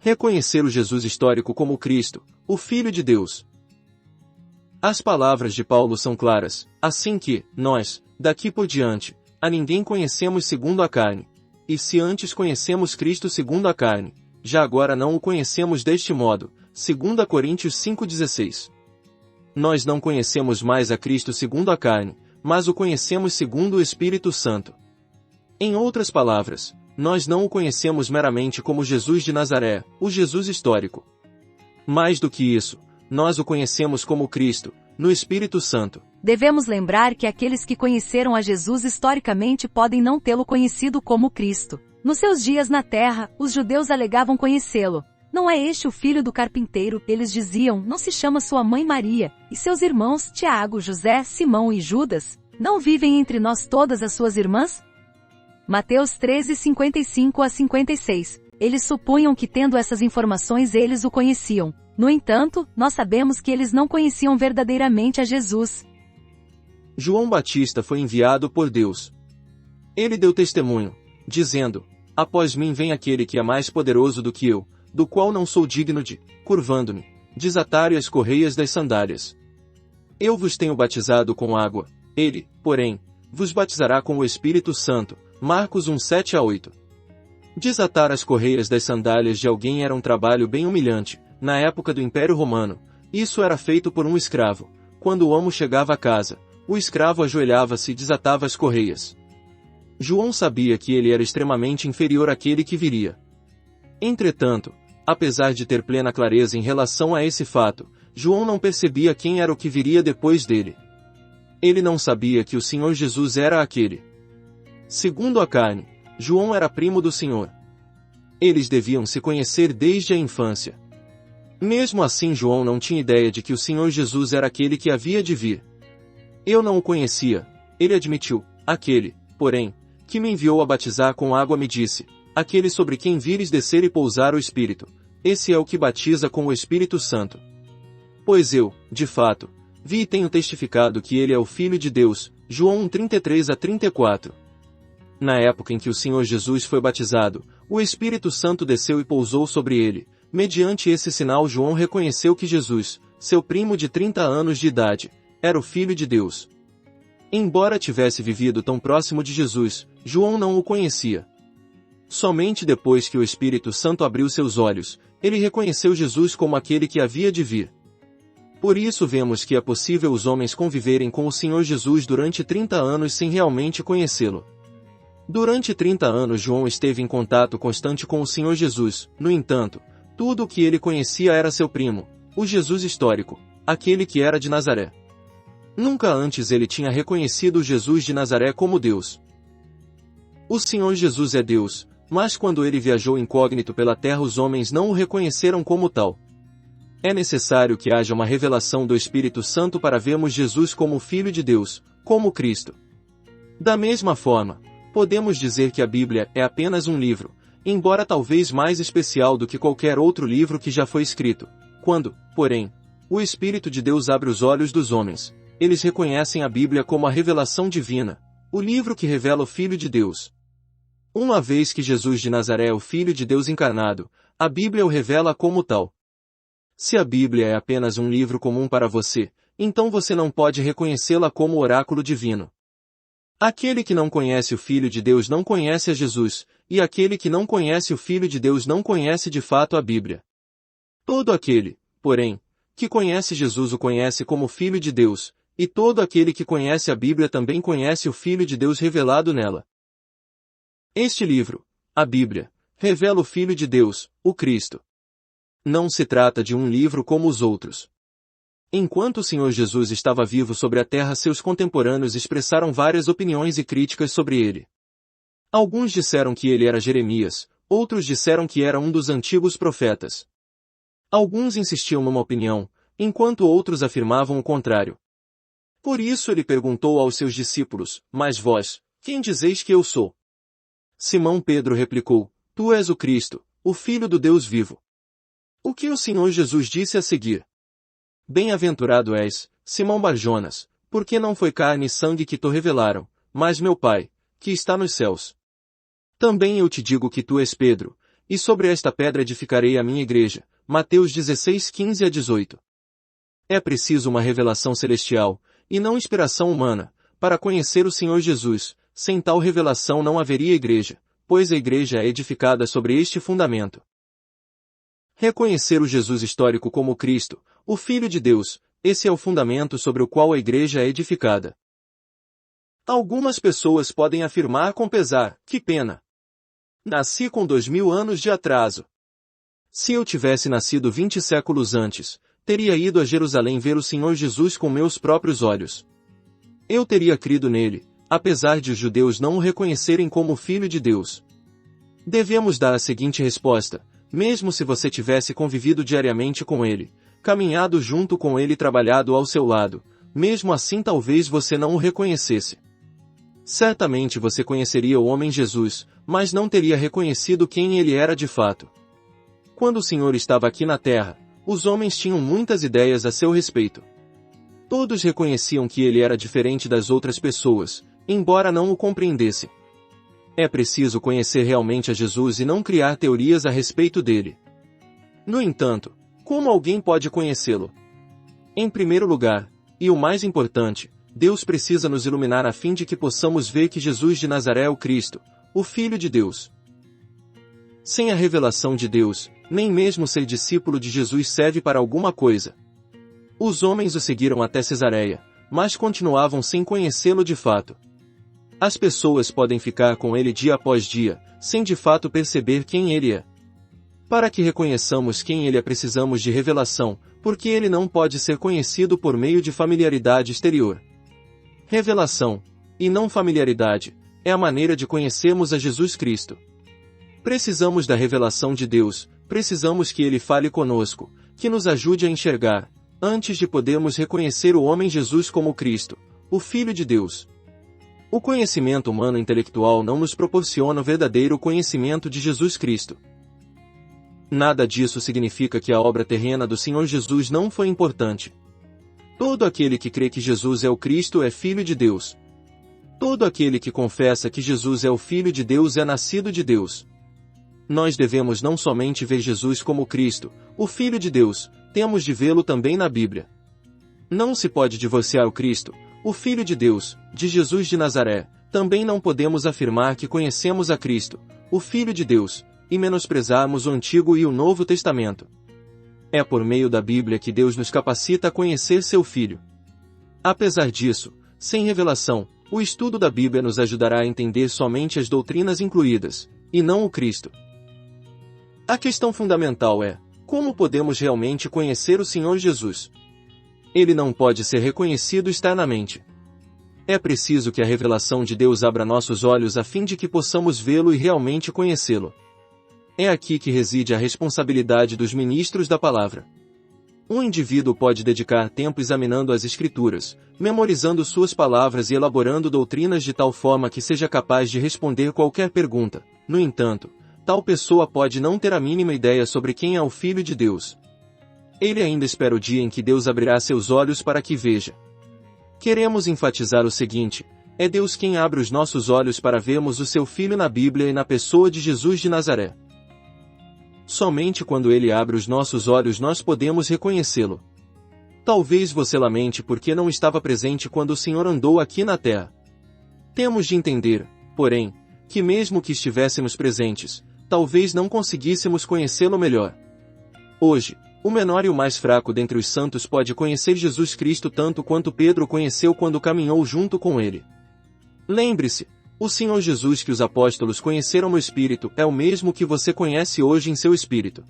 Reconhecer o Jesus histórico como Cristo, o Filho de Deus. As palavras de Paulo são claras, assim que, nós, daqui por diante, a ninguém conhecemos segundo a carne. E se antes conhecemos Cristo segundo a carne, já agora não o conhecemos deste modo, 2 Coríntios 5,16. Nós não conhecemos mais a Cristo segundo a carne, mas o conhecemos segundo o Espírito Santo. Em outras palavras, nós não o conhecemos meramente como Jesus de Nazaré, o Jesus histórico. Mais do que isso, nós o conhecemos como Cristo, no Espírito Santo. Devemos lembrar que aqueles que conheceram a Jesus historicamente podem não tê-lo conhecido como Cristo. Nos seus dias na terra, os judeus alegavam conhecê-lo. Não é este o filho do carpinteiro? Eles diziam, não se chama sua mãe Maria, e seus irmãos Tiago, José, Simão e Judas? Não vivem entre nós todas as suas irmãs? Mateus 13, 55 a 56. Eles supunham que tendo essas informações eles o conheciam. No entanto, nós sabemos que eles não conheciam verdadeiramente a Jesus. João Batista foi enviado por Deus. Ele deu testemunho, dizendo, após mim vem aquele que é mais poderoso do que eu, do qual não sou digno de, curvando-me, desatar as correias das sandálias. Eu vos tenho batizado com água, ele, porém, vos batizará com o Espírito Santo. Marcos 1, 7 a 8. Desatar as correias das sandálias de alguém era um trabalho bem humilhante. Na época do Império Romano, isso era feito por um escravo. Quando o amo chegava a casa, o escravo ajoelhava-se e desatava as correias. João sabia que ele era extremamente inferior àquele que viria. Entretanto, apesar de ter plena clareza em relação a esse fato, João não percebia quem era o que viria depois dele. Ele não sabia que o Senhor Jesus era aquele. Segundo a carne, João era primo do Senhor. Eles deviam se conhecer desde a infância. Mesmo assim João não tinha ideia de que o Senhor Jesus era aquele que havia de vir. Eu não o conhecia, ele admitiu. Aquele, porém, que me enviou a batizar com água me disse, aquele sobre quem vires descer e pousar o Espírito, esse é o que batiza com o Espírito Santo. Pois eu, de fato, vi e tenho testificado que ele é o Filho de Deus. João 1, 33 a 34. Na época em que o Senhor Jesus foi batizado, o Espírito Santo desceu e pousou sobre ele. Mediante esse sinal João reconheceu que Jesus, seu primo de 30 anos de idade, era o Filho de Deus. Embora tivesse vivido tão próximo de Jesus, João não o conhecia. Somente depois que o Espírito Santo abriu seus olhos, ele reconheceu Jesus como aquele que havia de vir. Por isso vemos que é possível os homens conviverem com o Senhor Jesus durante 30 anos sem realmente conhecê-lo. Durante 30 anos João esteve em contato constante com o Senhor Jesus. No entanto, tudo o que ele conhecia era seu primo, o Jesus histórico, aquele que era de Nazaré. Nunca antes ele tinha reconhecido o Jesus de Nazaré como Deus. O Senhor Jesus é Deus, mas quando ele viajou incógnito pela terra os homens não o reconheceram como tal. É necessário que haja uma revelação do Espírito Santo para vermos Jesus como o Filho de Deus, como Cristo. Da mesma forma, podemos dizer que a Bíblia é apenas um livro, embora talvez mais especial do que qualquer outro livro que já foi escrito. Quando, porém, o Espírito de Deus abre os olhos dos homens, eles reconhecem a Bíblia como a revelação divina, o livro que revela o Filho de Deus. Uma vez que Jesus de Nazaré é o Filho de Deus encarnado, a Bíblia o revela como tal. Se a Bíblia é apenas um livro comum para você, então você não pode reconhecê-la como oráculo divino. Aquele que não conhece o Filho de Deus não conhece a Jesus, e aquele que não conhece o Filho de Deus não conhece de fato a Bíblia. Todo aquele, porém, que conhece Jesus o conhece como Filho de Deus, e todo aquele que conhece a Bíblia também conhece o Filho de Deus revelado nela. Este livro, a Bíblia, revela o Filho de Deus, o Cristo. Não se trata de um livro como os outros. Enquanto o Senhor Jesus estava vivo sobre a terra, seus contemporâneos expressaram várias opiniões e críticas sobre ele. Alguns disseram que ele era Jeremias, outros disseram que era um dos antigos profetas. Alguns insistiam numa opinião, enquanto outros afirmavam o contrário. Por isso ele perguntou aos seus discípulos, mas vós, quem dizeis que eu sou? Simão Pedro replicou, tu és o Cristo, o Filho do Deus vivo. O que o Senhor Jesus disse a seguir? Bem-aventurado és, Simão Barjonas, porque não foi carne e sangue que te revelaram, mas meu Pai, que está nos céus. Também eu te digo que tu és Pedro, E sobre esta pedra edificarei a minha igreja. Mateus 16:15-18. É preciso uma revelação celestial, e não inspiração humana, para conhecer o Senhor Jesus. Sem tal revelação não haveria igreja, pois a igreja é edificada sobre este fundamento. Reconhecer o Jesus histórico como Cristo, o Filho de Deus, esse é o fundamento sobre o qual a igreja é edificada. Algumas pessoas podem afirmar com pesar: que pena! Nasci com 2000 anos de atraso. Se eu tivesse nascido 20 séculos antes, teria ido a Jerusalém ver o Senhor Jesus com meus próprios olhos. Eu teria crido nele, apesar de os judeus não o reconhecerem como Filho de Deus. Devemos dar a seguinte resposta: mesmo se você tivesse convivido diariamente com ele, caminhado junto com ele e trabalhado ao seu lado, mesmo assim talvez você não o reconhecesse. Certamente você conheceria o homem Jesus, mas não teria reconhecido quem ele era de fato. Quando o Senhor estava aqui na terra, os homens tinham muitas ideias a seu respeito. Todos reconheciam que ele era diferente das outras pessoas, embora não o compreendessem. É preciso conhecer realmente a Jesus e não criar teorias a respeito dele. No entanto, como alguém pode conhecê-lo? Em primeiro lugar, e o mais importante, Deus precisa nos iluminar a fim de que possamos ver que Jesus de Nazaré é o Cristo, o Filho de Deus. Sem a revelação de Deus, nem mesmo ser discípulo de Jesus serve para alguma coisa. Os homens o seguiram até Cesareia, mas continuavam sem conhecê-lo de fato. As pessoas podem ficar com ele dia após dia, sem de fato perceber quem ele é. Para que reconheçamos quem ele é, precisamos de revelação, porque ele não pode ser conhecido por meio de familiaridade exterior. Revelação, e não familiaridade, é a maneira de conhecermos a Jesus Cristo. Precisamos da revelação de Deus, precisamos que ele fale conosco, que nos ajude a enxergar, antes de podermos reconhecer o homem Jesus como Cristo, o Filho de Deus. O conhecimento humano intelectual não nos proporciona o verdadeiro conhecimento de Jesus Cristo. Nada disso significa que a obra terrena do Senhor Jesus não foi importante. Todo aquele que crê que Jesus é o Cristo é filho de Deus. Todo aquele que confessa que Jesus é o Filho de Deus é nascido de Deus. Nós devemos não somente ver Jesus como Cristo, o Filho de Deus, temos de vê-lo também na Bíblia. Não se pode divorciar o Cristo, o Filho de Deus, de Jesus de Nazaré. Também não podemos afirmar que conhecemos a Cristo, o Filho de Deus, e menosprezarmos o Antigo e o Novo Testamento. É por meio da Bíblia que Deus nos capacita a conhecer seu Filho. Apesar disso, sem revelação, o estudo da Bíblia nos ajudará a entender somente as doutrinas incluídas, e não o Cristo. A questão fundamental é: como podemos realmente conhecer o Senhor Jesus? Ele não pode ser reconhecido externamente. É preciso que a revelação de Deus abra nossos olhos a fim de que possamos vê-lo e realmente conhecê-lo. É aqui que reside a responsabilidade dos ministros da palavra. Um indivíduo pode dedicar tempo examinando as Escrituras, memorizando suas palavras e elaborando doutrinas de tal forma que seja capaz de responder qualquer pergunta. No entanto, tal pessoa pode não ter a mínima ideia sobre quem é o Filho de Deus. Ele ainda espera o dia em que Deus abrirá seus olhos para que veja. Queremos enfatizar o seguinte: é Deus quem abre os nossos olhos para vermos o seu Filho na Bíblia e na pessoa de Jesus de Nazaré. Somente quando ele abre os nossos olhos nós podemos reconhecê-lo. Talvez você lamente porque não estava presente quando o Senhor andou aqui na terra. Temos de entender, porém, que mesmo que estivéssemos presentes, talvez não conseguíssemos conhecê-lo melhor. Hoje, o menor e o mais fraco dentre os santos pode conhecer Jesus Cristo tanto quanto Pedro conheceu quando caminhou junto com ele. Lembre-se, o Senhor Jesus que os apóstolos conheceram no Espírito é o mesmo que você conhece hoje em seu espírito.